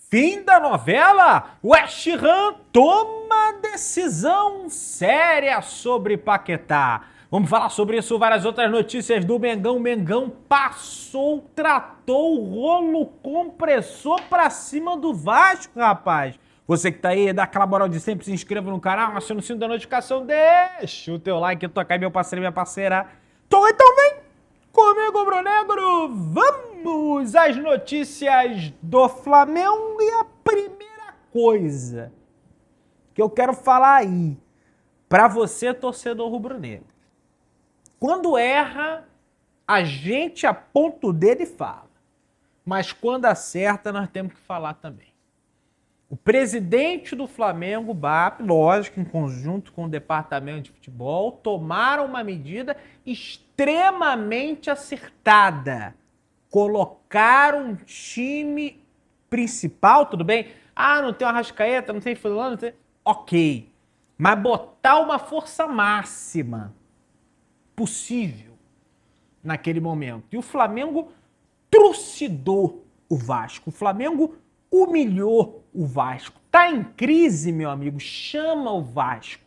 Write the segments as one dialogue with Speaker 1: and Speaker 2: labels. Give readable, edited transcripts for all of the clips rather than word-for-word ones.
Speaker 1: Fim da novela, West Ham toma decisão séria sobre Paquetá. Vamos falar sobre isso, várias outras notícias do Mengão. Mengão passou, tratou o rolo compressor pra cima do Vasco, rapaz. Você que tá aí, dá aquela moral de sempre, se inscreva no canal, aciona o sino da notificação, deixa o teu like, toca aí meu parceiro e minha parceira. Então vem comigo, Brunegro, vamos às notícias do Flamengo. E a primeira coisa que eu quero falar aí, pra você, torcedor rubro-negro, quando erra, a gente aponta o dedo e fala, mas quando acerta, nós temos que falar também. O presidente do Flamengo, BAP, lógico, em conjunto com o departamento de futebol, tomaram uma medida extremamente acertada. Colocaram um time principal, tudo bem? Ah, não tem uma Arrascaeta, não tem fulano, não tem... Ok. Mas botar uma força máxima possível naquele momento. E o Flamengo trucidou o Vasco. O Flamengo humilhou o Vasco. Tá em crise, meu amigo? Chama o Vasco.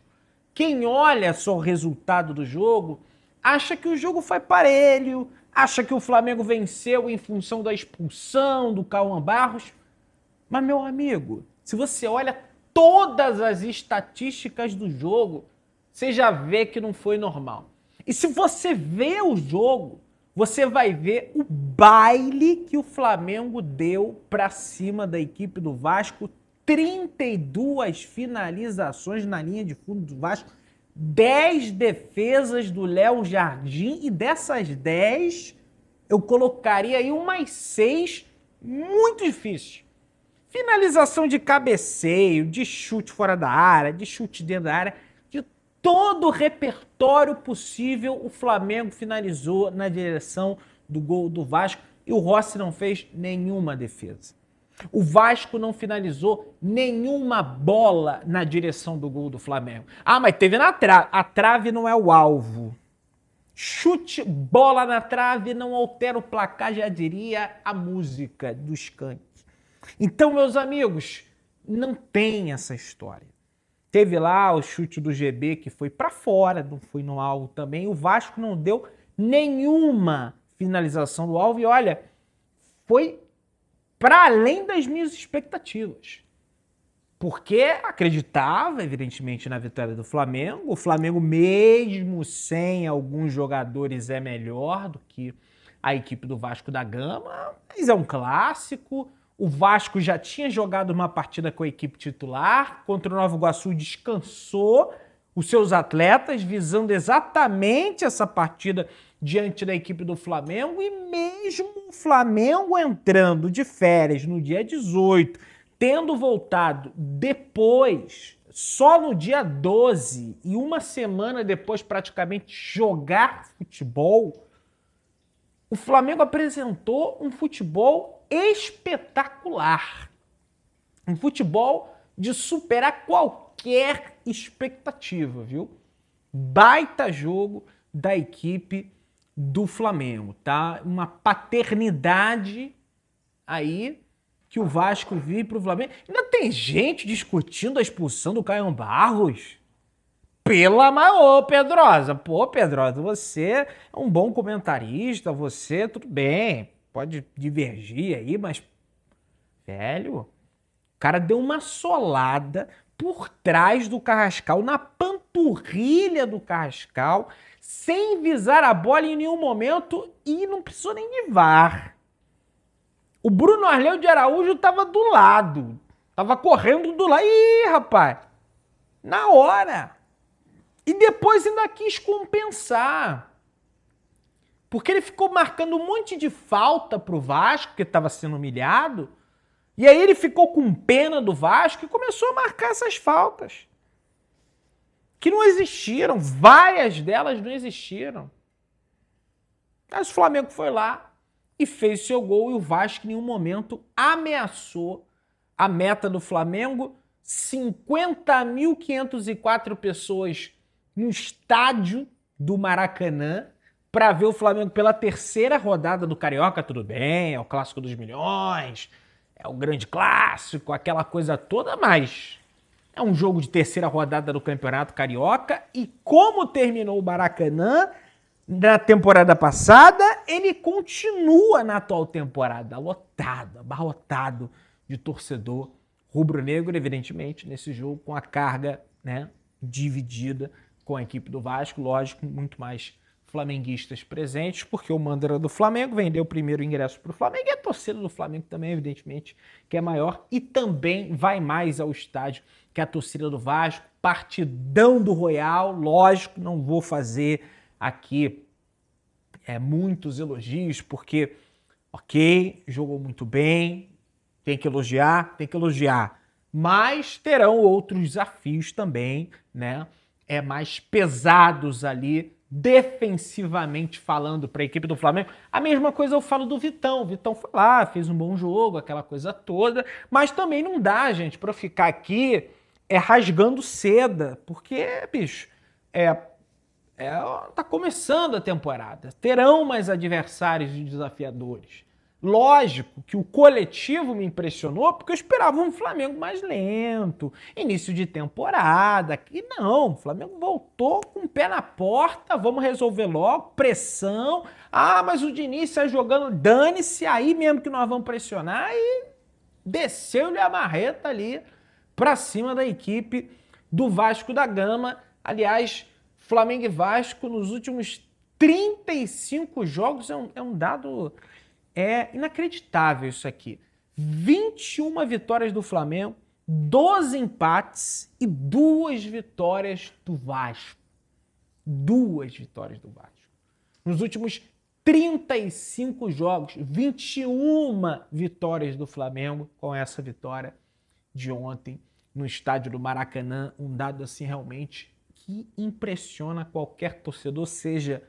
Speaker 1: Quem olha só o resultado do jogo, acha que o jogo foi parelho, acha que o Flamengo venceu em função da expulsão do Cauã Barros. Mas, meu amigo, se você olha todas as estatísticas do jogo, você já vê que não foi normal. E se você vê o jogo, você vai ver o baile que o Flamengo deu para cima da equipe do Vasco. 32 finalizações na linha de fundo do Vasco, 10 defesas do Léo Jardim, e dessas 10, eu colocaria aí umas 6 muito difíceis. Finalização de cabeceio, de chute fora da área, de chute dentro da área, de todo o repertório possível, o Flamengo finalizou na direção do gol do Vasco e o Rossi não fez nenhuma defesa. O Vasco não finalizou nenhuma bola na direção do gol do Flamengo. Ah, mas teve na trave. A trave não é o alvo. Chute, bola na trave não altera o placar, já diria a música do Skank. Então, meus amigos, não tem essa história. Teve lá o chute do GB que foi para fora, não foi no alvo também. O Vasco não deu nenhuma finalização do alvo e olha, foi para além das minhas expectativas. Porque acreditava, evidentemente, na vitória do Flamengo. O Flamengo, mesmo sem alguns jogadores, é melhor do que a equipe do Vasco da Gama. Mas é um clássico. O Vasco já tinha jogado uma partida com a equipe titular. Contra o Nova Iguaçu, descansou os seus atletas, visando exatamente essa partida diante da equipe do Flamengo. E mesmo o Flamengo entrando de férias no dia 18, tendo voltado depois, só no dia 12, e uma semana depois praticamente jogar futebol, o Flamengo apresentou um futebol espetacular. Um futebol de superar qualquer expectativa, viu? Baita jogo da equipe do Flamengo, tá? Uma paternidade aí que o Vasco vive pro Flamengo. Ainda tem gente discutindo a expulsão do Cauã Barros. Pela maior, Pedrosa. Pô, Pedrosa, você é um bom comentarista, você, tudo bem, pode divergir aí, mas, velho, o cara deu uma solada por trás do Carrascal, na panturrilha do Carrascal, sem visar a bola em nenhum momento e não precisou nem de VAR. O Bruno Arleu de Araújo tava do lado, tava correndo do lado. Ih, rapaz, na hora. E depois ainda quis compensar. Porque ele ficou marcando um monte de falta pro Vasco, que estava sendo humilhado. E aí ele ficou com pena do Vasco e começou a marcar essas faltas. Que não existiram. Várias delas não existiram. Mas o Flamengo foi lá e fez seu gol. E o Vasco em nenhum momento ameaçou a meta do Flamengo. 50.504 pessoas no estádio do Maracanã para ver o Flamengo pela terceira rodada do Carioca. Tudo bem, é o Clássico dos Milhões, é o grande clássico, aquela coisa toda, mas é um jogo de terceira rodada do Campeonato Carioca e como terminou o Maracanã na temporada passada, ele continua na atual temporada lotado, abarrotado de torcedor rubro-negro, evidentemente, nesse jogo com a carga, né, dividida com a equipe do Vasco, lógico, muito mais flamenguistas presentes, porque o mando era do Flamengo, vendeu o primeiro ingresso para o Flamengo e a torcida do Flamengo também, evidentemente, que é maior e também vai mais ao estádio que a torcida do Vasco, partidão do Royal, lógico, não vou fazer aqui muitos elogios, porque, ok, jogou muito bem, tem que elogiar, mas terão outros desafios também, né, mais pesados ali, defensivamente falando para a equipe do Flamengo. A mesma coisa eu falo do Vitão. O Vitão foi lá, fez um bom jogo, aquela coisa toda, mas também não dá, gente, para ficar aqui rasgando seda, porque, bicho, tá começando a temporada. Terão mais adversários e desafiadores. Lógico que o coletivo me impressionou porque eu esperava um Flamengo mais lento, início de temporada. E não, o Flamengo voltou com o pé na porta, vamos resolver logo, pressão. Ah, mas o Diniz sai jogando, dane-se, aí mesmo que nós vamos pressionar e desceu-lhe a marreta ali pra cima da equipe do Vasco da Gama. Aliás, Flamengo e Vasco nos últimos 35 jogos é um dado... inacreditável isso aqui. 21 vitórias do Flamengo, 12 empates e 2 vitórias do Vasco. 2 vitórias do Vasco. Nos últimos 35 jogos, 21 vitórias do Flamengo com essa vitória de ontem no estádio do Maracanã. Um dado assim realmente que impressiona qualquer torcedor, seja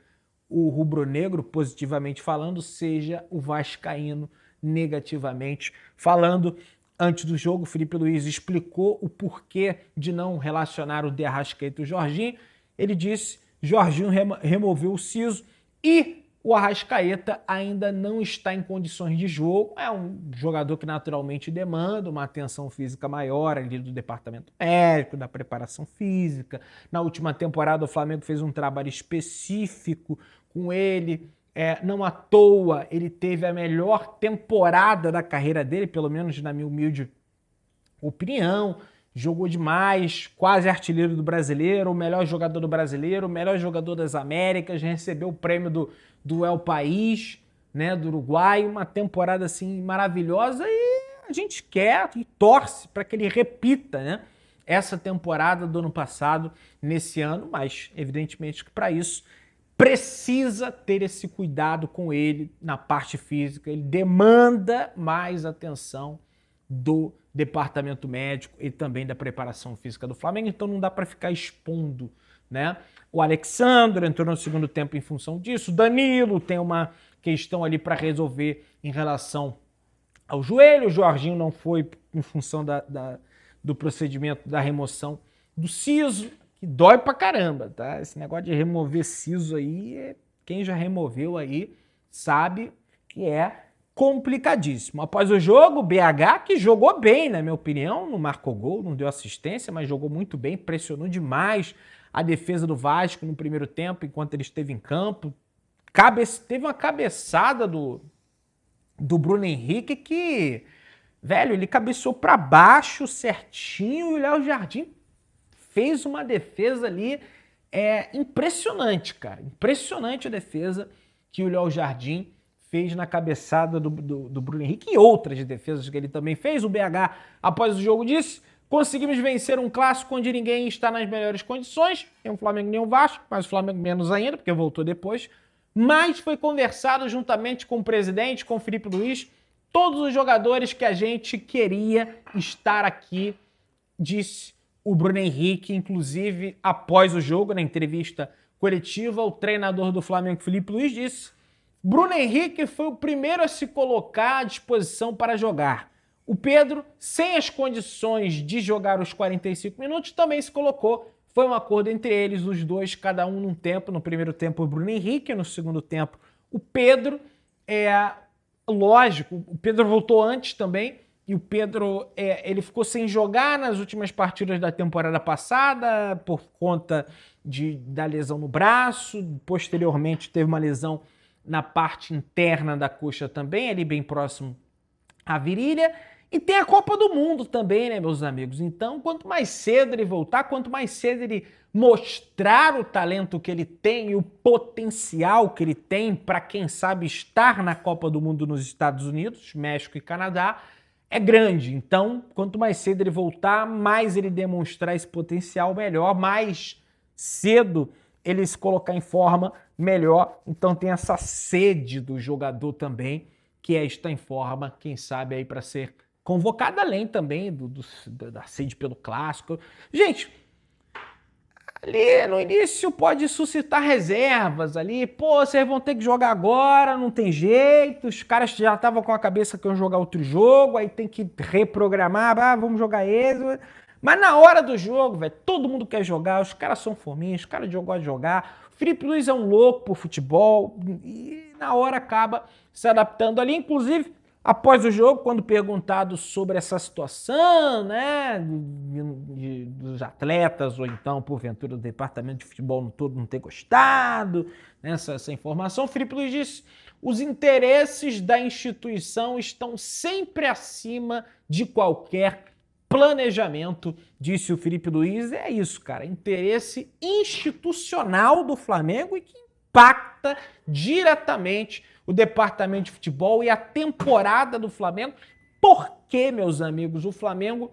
Speaker 1: o rubro-negro, positivamente falando, seja o vascaíno, negativamente falando. Antes do jogo, o Felipe Luiz explicou o porquê de não relacionar o De Arrascaeta e o Jorginho. Ele disse que Jorginho removeu o siso e o Arrascaeta ainda não está em condições de jogo. É um jogador que naturalmente demanda uma atenção física maior ali do departamento médico, da preparação física. Na última temporada o Flamengo fez um trabalho específico com ele. Não à toa ele teve a melhor temporada da carreira dele, pelo menos na minha humilde opinião. Jogou demais, quase artilheiro do Brasileiro, o melhor jogador do Brasileiro, o melhor jogador das Américas, recebeu o prêmio do El País, né, do Uruguai, uma temporada assim maravilhosa e a gente quer e torce para que ele repita, né, essa temporada do ano passado nesse ano, mas evidentemente que para isso precisa ter esse cuidado com ele na parte física, ele demanda mais atenção do departamento médico e também da preparação física do Flamengo, então não dá para ficar expondo, né? O Alexandre entrou no segundo tempo em função disso, o Danilo tem uma questão ali para resolver em relação ao joelho, o Jorginho não foi em função do procedimento da remoção do siso, que dói pra caramba, tá? Esse negócio de remover siso aí, quem já removeu aí sabe que é complicadíssimo. Após o jogo, o BH, que jogou bem, na minha opinião, não marcou gol, não deu assistência, mas jogou muito bem, pressionou demais a defesa do Vasco no primeiro tempo, enquanto ele esteve em campo. Teve uma cabeçada do Bruno Henrique que, velho, ele cabeceou para baixo certinho e o Léo Jardim fez uma defesa ali impressionante, cara. Impressionante a defesa que o Léo Jardim fez na cabeçada do Bruno Henrique e outras defesas que ele também fez. O BH, após o jogo, disse: conseguimos vencer um clássico onde ninguém está nas melhores condições, nem o Flamengo nem o Vasco, mas o Flamengo menos ainda, porque voltou depois. Mas foi conversado juntamente com o presidente, com o Felipe Luiz, todos os jogadores que a gente queria estar aqui, disse o Bruno Henrique, inclusive após o jogo, na entrevista coletiva, o treinador do Flamengo, Felipe Luiz, disse: Bruno Henrique foi o primeiro a se colocar à disposição para jogar. O Pedro, sem as condições de jogar os 45 minutos, também se colocou. Foi um acordo entre eles, os dois, cada um num tempo. No primeiro tempo, o Bruno Henrique, no segundo tempo, o Pedro. Lógico, o Pedro voltou antes também, E o Pedro, ele ficou sem jogar nas últimas partidas da temporada passada por conta da lesão no braço. Posteriormente teve uma lesão na parte interna da coxa também, ali bem próximo à virilha. E tem a Copa do Mundo também, né, meus amigos? Então, quanto mais cedo ele voltar, quanto mais cedo ele mostrar o talento que ele tem e o potencial que ele tem para, quem sabe, estar na Copa do Mundo nos Estados Unidos, México e Canadá, é grande. Então, quanto mais cedo ele voltar, mais ele demonstrar esse potencial, melhor. Mais cedo ele se colocar em forma, melhor. Então tem essa sede do jogador também, que é estar em forma, quem sabe aí para ser convocado, além também da sede pelo clássico. Gente, ali no início pode suscitar reservas ali. Pô, vocês vão ter que jogar agora, não tem jeito. Os caras já estavam com a cabeça que iam jogar outro jogo, aí tem que reprogramar. Vamos jogar esse. Mas na hora do jogo, velho, todo mundo quer jogar. Os caras são fominhos, os caras gostam de jogar. O Filipe Luís é um louco pro futebol e na hora acaba se adaptando ali. Inclusive, após o jogo, quando perguntado sobre essa situação, né, dos atletas, ou então, porventura, do departamento de futebol no todo não ter gostado, né, essa informação, o Filipe Luís disse: os interesses da instituição estão sempre acima de qualquer planejamento, disse o Filipe Luís. É isso, cara, interesse institucional do Flamengo e que impacta diretamente o departamento de futebol e a temporada do Flamengo. Porque, meus amigos, o Flamengo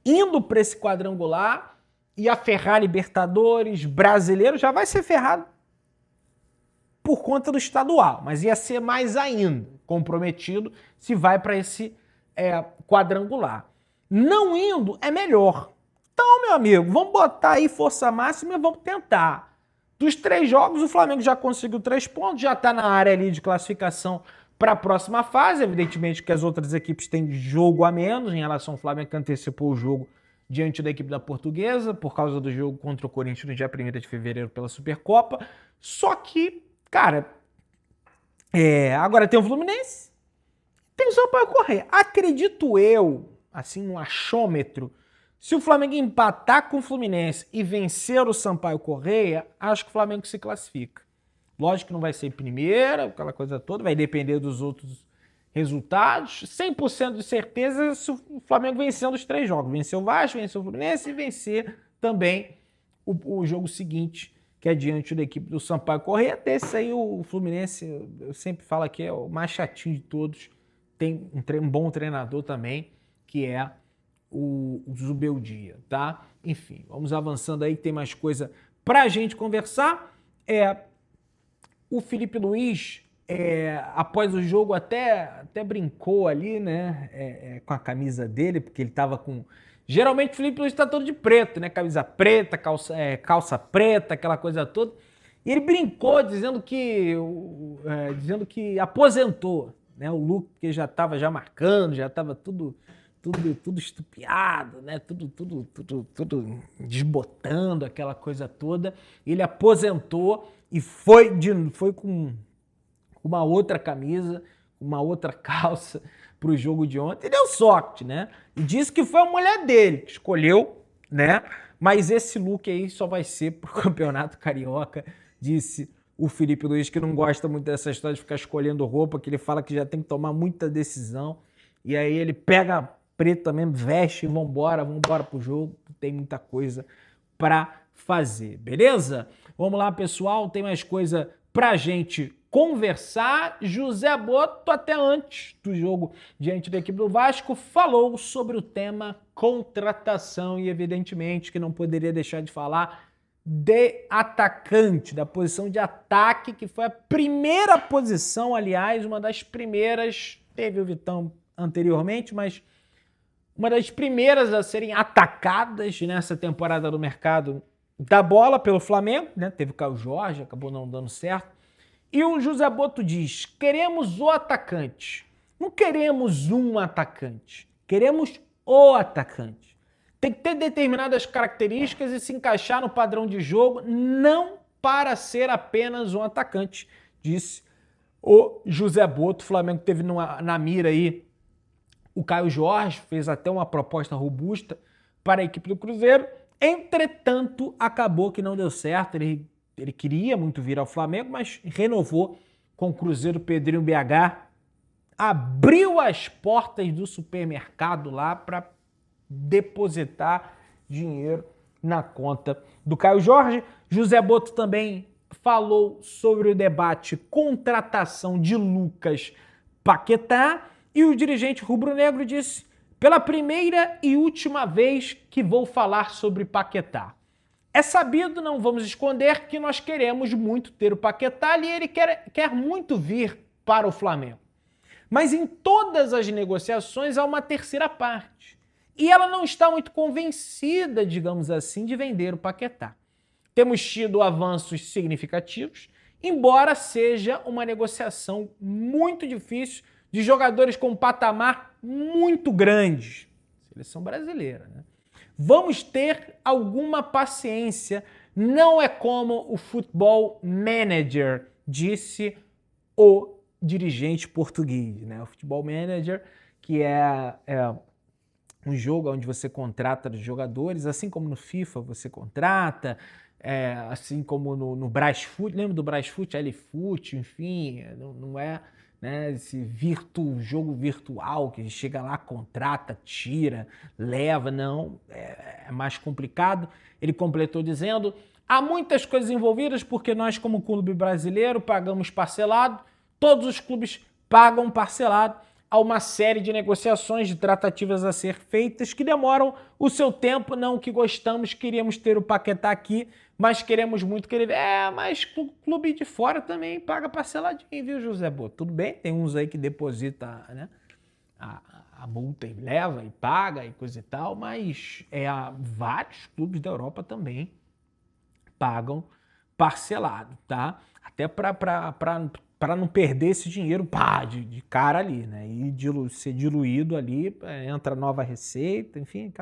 Speaker 1: indo para esse quadrangular e a ferrar Libertadores, Brasileiro, já vai ser ferrado por conta do estadual, mas ia ser mais ainda comprometido se vai para esse quadrangular. Não indo é melhor. Então, meu amigo, vamos botar aí força máxima e vamos tentar. Dos 3 jogos, o Flamengo já conseguiu 3 pontos, já está na área ali de classificação para a próxima fase. Evidentemente que as outras equipes têm jogo a menos em relação ao Flamengo, que antecipou o jogo diante da equipe da Portuguesa, por causa do jogo contra o Corinthians no dia 1º de fevereiro pela Supercopa. Só que, cara, agora tem o Fluminense, tem o Sampaio Corrêa. Acredito eu, assim, no achômetro, se o Flamengo empatar com o Fluminense e vencer o Sampaio Corrêa, acho que o Flamengo se classifica. Lógico que não vai ser primeira, aquela coisa toda, vai depender dos outros resultados. 100% de certeza se o Flamengo vencendo os 3 jogos. Vencer o Vasco, vencer o Fluminense e vencer também o jogo seguinte, que é diante da equipe do Sampaio Corrêa. Desse aí, o Fluminense, eu sempre falo que é o mais chatinho de todos. Tem um bom treinador também, que é o Zubeldia, tá? Enfim, vamos avançando aí, tem mais coisa pra gente conversar. O Filipe Luís, após o jogo, até brincou ali, né, com a camisa dele, porque ele tava com... Geralmente o Filipe Luís tá todo de preto, né? Camisa preta, calça preta, aquela coisa toda. E ele brincou dizendo que aposentou, né? O look que já tava marcando, já tava tudo estupiado, né? Tudo desbotando, aquela coisa toda. Ele aposentou e foi com uma outra camisa, uma outra calça para o jogo de ontem. E deu sorte, né? E disse que foi a mulher dele que escolheu, né? Mas esse look aí só vai ser pro Campeonato Carioca, disse o Filipe Luís, que não gosta muito dessa história de ficar escolhendo roupa, que ele fala que já tem que tomar muita decisão. E aí ele pega preta mesmo, veste e vambora pro jogo, tem muita coisa pra fazer, beleza? Vamos lá, pessoal, tem mais coisa pra gente conversar. José Boto, até antes do jogo diante da equipe do Vasco, falou sobre o tema contratação e evidentemente que não poderia deixar de falar de atacante, da posição de ataque, que foi a primeira posição, aliás, uma das primeiras, teve o Vitão anteriormente, mas uma das primeiras a serem atacadas nessa temporada do mercado da bola pelo Flamengo, né? Teve o Caio Jorge, acabou não dando certo. E o José Boto diz: queremos o atacante. Não queremos um atacante, queremos o atacante. Tem que ter determinadas características e se encaixar no padrão de jogo, não para ser apenas um atacante, disse o José Boto. O Flamengo teve na mira aí O Caio Jorge fez até uma proposta robusta para a equipe do Cruzeiro. Entretanto, acabou que não deu certo. Ele queria muito vir ao Flamengo, mas renovou com o Cruzeiro. Pedrinho BH abriu as portas do supermercado lá para depositar dinheiro na conta do Caio Jorge. José Boto também falou sobre o debate contratação de Lucas Paquetá e o dirigente rubro-negro disse: pela primeira e última vez que vou falar sobre Paquetá. É sabido, não vamos esconder, que nós queremos muito ter o Paquetá e ele quer muito vir para o Flamengo. Mas em todas as negociações há uma terceira parte. E ela não está muito convencida, digamos assim, de vender o Paquetá. Temos tido avanços significativos, embora seja uma negociação muito difícil de jogadores com um patamar muito grande. Seleção brasileira, né? Vamos ter alguma paciência. Não é como o Football Manager, disse o dirigente português, né? O Football Manager, que é um jogo onde você contrata os jogadores, assim como no FIFA você contrata, assim como no Brasfoot, lembra do Brasfoot, LFoot, enfim, não é, né, esse jogo virtual que chega lá, contrata, tira, leva, não, é mais complicado. Ele completou dizendo: há muitas coisas envolvidas porque nós, como clube brasileiro, pagamos parcelado, todos os clubes pagam parcelado. Há uma série de negociações, de tratativas a ser feitas que demoram o seu tempo. Não que gostamos, queríamos ter o Paquetá aqui, mas queremos muito que ele... mas o clube de fora também paga parceladinho, viu, José Boto? Tudo bem, tem uns aí que deposita, né, a multa e leva e paga e coisa e tal, mas vários clubes da Europa também pagam parcelado, tá? Até para não perder esse dinheiro de cara ali, né? E ser diluído ali, entra nova receita, enfim,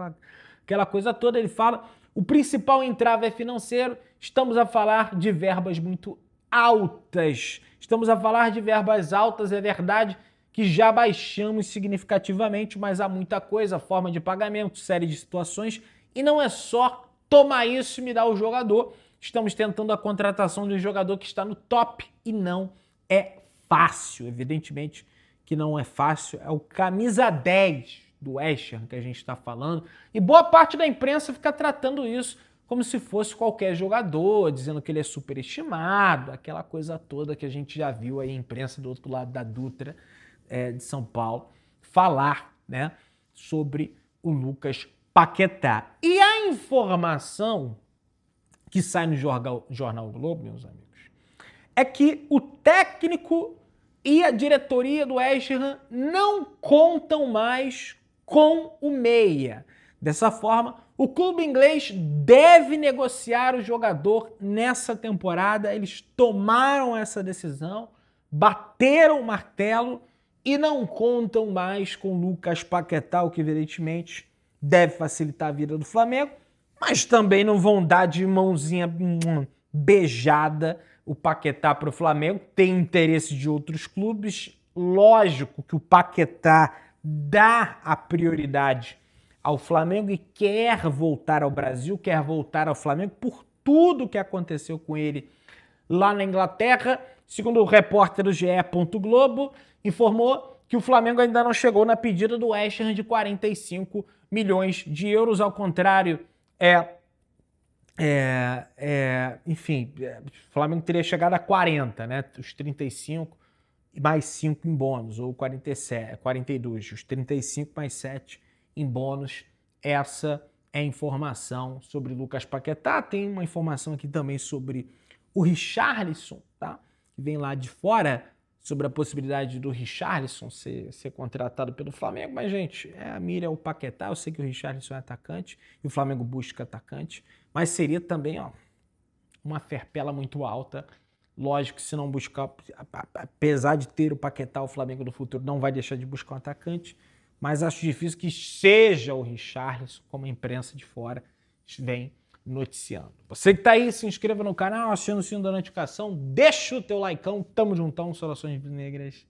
Speaker 1: aquela coisa toda. Ele fala: o principal entrave é financeiro, estamos a falar de verbas muito altas. Estamos a falar de verbas altas, é verdade que já baixamos significativamente, mas há muita coisa, forma de pagamento, série de situações, e não é só tomar isso e me dar o jogador. Estamos tentando a contratação de um jogador que está no top e não é fácil. Evidentemente que não é fácil. É o camisa 10 do West Ham que a gente está falando. E boa parte da imprensa fica tratando isso como se fosse qualquer jogador, dizendo que ele é superestimado, aquela coisa toda que a gente já viu aí a imprensa do outro lado da Dutra de São Paulo falar, né, sobre o Lucas Paquetá. E a informação que sai no Jornal Globo, meus amigos, é que o técnico e a diretoria do West Ham não contam mais com o meia. Dessa forma, o clube inglês deve negociar o jogador nessa temporada. Eles tomaram essa decisão, bateram o martelo e não contam mais com Lucas Paquetá, o que evidentemente deve facilitar a vida do Flamengo, mas também não vão dar de mãozinha beijada o Paquetá para o Flamengo. Tem interesse de outros clubes. Lógico que o Paquetá dá a prioridade ao Flamengo e quer voltar ao Brasil, quer voltar ao Flamengo por tudo que aconteceu com ele lá na Inglaterra. Segundo o repórter do GE. Globo, informou que o Flamengo ainda não chegou na pedida do West Ham de 45 milhões de euros, ao contrário, enfim, o Flamengo teria chegado a 40, né? Os 35 mais 5 em bônus, ou 42, os 35 mais 7 em bônus. Essa é a informação sobre Lucas Paquetá. Tem uma informação aqui também sobre o Richarlison, tá? Que vem lá de fora, sobre a possibilidade do Richarlison ser contratado pelo Flamengo. Mas, gente, a mira é o Paquetá. Eu sei que o Richarlison é atacante e o Flamengo busca atacante, mas seria também uma ferpela muito alta. Lógico que se não buscar, apesar de ter o Paquetá, o Flamengo do futuro não vai deixar de buscar um atacante, mas acho difícil que seja o Richarlison, como a imprensa de fora vem noticiando. Você que tá aí, se inscreva no canal, aciona o sino da notificação, deixa o teu likeão, tamo juntão, saudações negras.